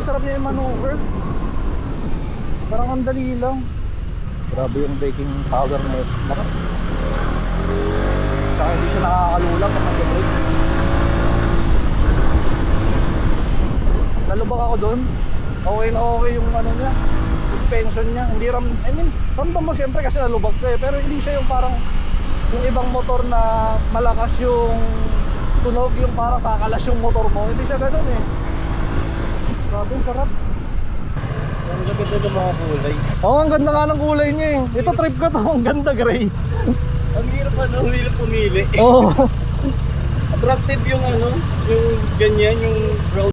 sarap niya yung maneuver. Parang ang dali lang. Grabe yung braking power na yun. Lakas. Saka hindi siya nakakalulang kapag nag-brake. Nalubak ako doon. Okay na okay yung ano niya, suspension niya. Hindi ramdam mo siyempre kasi nalubak ka eh. Pero hindi siya yung parang yung ibang motor na malakas yung tunog, yung parang kakalas yung motor mo. Hindi siya gano'n eh. Grabe, sarap. Ang ganda ng mga kulay. Oo, ang ganda nga ng kulay niya eh. Ito trip ko to, ang ganda gray. Ang hirap ang hirap pumili. Oo. Attractive yung yung ganyan, yung brown.